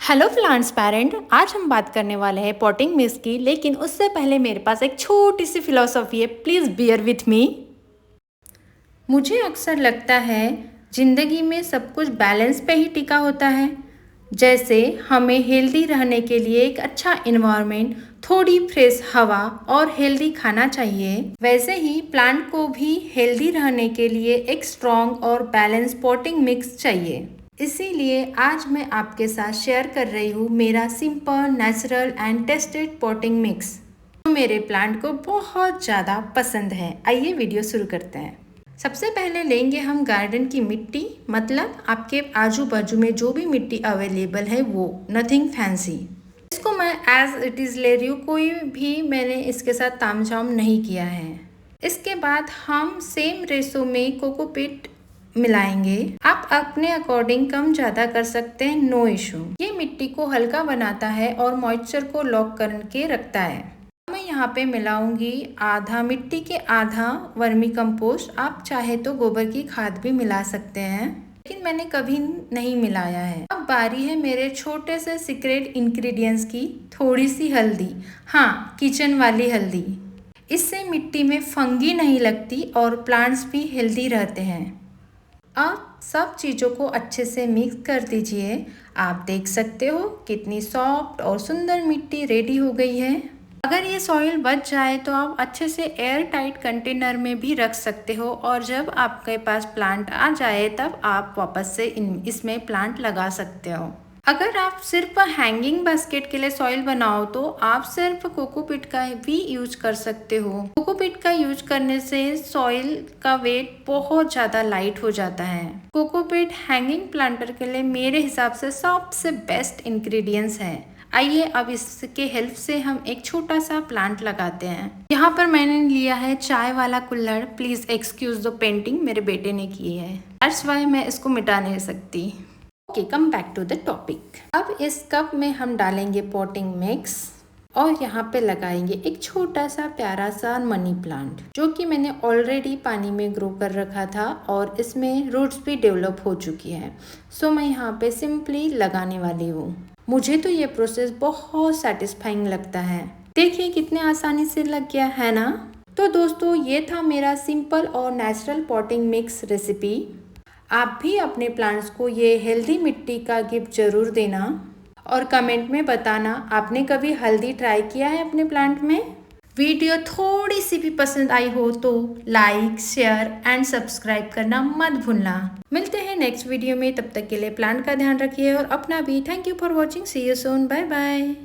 Hello plants parent, आज हम बात करने वाले हैं पॉटिंग मिक्स की। लेकिन उससे पहले मेरे पास एक छोटी सी फिलॉसफी है, प्लीज़ बियर विथ मी। मुझे अक्सर लगता है ज़िंदगी में सब कुछ बैलेंस पे ही टिका होता है। जैसे हमें हेल्दी रहने के लिए एक अच्छा इन्वायरमेंट, थोड़ी फ्रेश हवा और हेल्दी खाना चाहिए, वैसे ही प्लांट को भी हेल्दी रहने के लिए एक स्ट्रॉन्ग और बैलेंस पॉटिंग मिक्स चाहिए। इसीलिए आज मैं आपके साथ शेयर कर रही हूँ मेरा simple, natural and tested potting mix, जो मेरे प्लांट को बहुत ज़्यादा पसंद है। आइए वीडियो शुरू करते हैं। सबसे पहले लेंगे हम गार्डन की मिट्टी, मतलब आपके आजू बाजू में जो भी मिट्टी अवेलेबल है वो, नथिंग फैंसी। इसको मैं एज इट इज़ ले रही हूँ, कोई भी मैंने इसके साथ तामझाम नहीं किया है। इसके बाद हम सेम रेशो में कोकोपीट मिलाएंगे। आप अपने अकॉर्डिंग कम ज़्यादा कर सकते हैं, नो इशू। ये मिट्टी को हल्का बनाता है और मॉइस्चर को लॉक करके रखता है। मैं यहाँ पे मिलाऊंगी आधा मिट्टी के आधा वर्मी कंपोस्ट। आप चाहे तो गोबर की खाद भी मिला सकते हैं, लेकिन मैंने कभी नहीं मिलाया है। अब बारी है मेरे छोटे से सीक्रेट इंग्रेडिएंट्स की, थोड़ी सी हल्दी। हाँ, किचन वाली हल्दी। इससे मिट्टी में फंगी नहीं लगती और प्लांट्स भी हेल्दी रहते हैं। अब सब चीज़ों को अच्छे से मिक्स कर दीजिए। आप देख सकते हो कितनी सॉफ्ट और सुंदर मिट्टी रेडी हो गई है। अगर ये सॉइल बच जाए तो आप अच्छे से एयर टाइट कंटेनर में भी रख सकते हो, और जब आपके पास प्लांट आ जाए तब आप वापस से इसमें प्लांट लगा सकते हो। अगर आप सिर्फ हैंगिंग बास्केट के लिए सॉइल बनाओ तो आप सिर्फ कोकोपीट का भी यूज कर सकते हो। कोकोपीट का यूज करने से सॉइल का वेट बहुत ज़्यादा लाइट हो जाता है। कोकोपीट हैंगिंग प्लांटर के लिए मेरे हिसाब से सबसे बेस्ट इंग्रेडिएंट्स है। आइए अब इसके हेल्प से हम एक छोटा सा प्लांट लगाते हैं। यहाँ पर मैंने लिया है चाय वाला कुल्हड़। प्लीज एक्सक्यूज द पेंटिंग, मेरे बेटे ने की है, दैट्स व्हाई मैं इसको मिटा नहीं सकती। Okay, come back to the topic. अब इस कप में हम डालेंगे पॉटिंग मिक्स और यहाँ पे लगाएंगे एक छोटा सा प्यारा सा मनी प्लांट, जो कि मैंने ऑलरेडी पानी में ग्रो कर रखा था और इसमें रूट्स भी डेवलप हो चुकी है। सो मैं यहाँ पे सिंपली लगाने वाली हूँ। मुझे तो ये प्रोसेस बहुत सेटिस्फाइंग लगता है। देखिए कितने आसानी से लग गया है ना। तो दोस्तों, ये था मेरा सिंपल और नेचुरल पॉटिंग मिक्स रेसिपी। आप भी अपने प्लांट्स को ये हेल्दी मिट्टी का गिफ्ट जरूर देना और कमेंट में बताना आपने कभी हल्दी ट्राई किया है अपने प्लांट में। वीडियो थोड़ी सी भी पसंद आई हो तो लाइक, शेयर एंड सब्सक्राइब करना मत भूलना। मिलते हैं नेक्स्ट वीडियो में, तब तक के लिए प्लांट का ध्यान रखिए और अपना भी। Thank you for watching, see you soon, bye bye.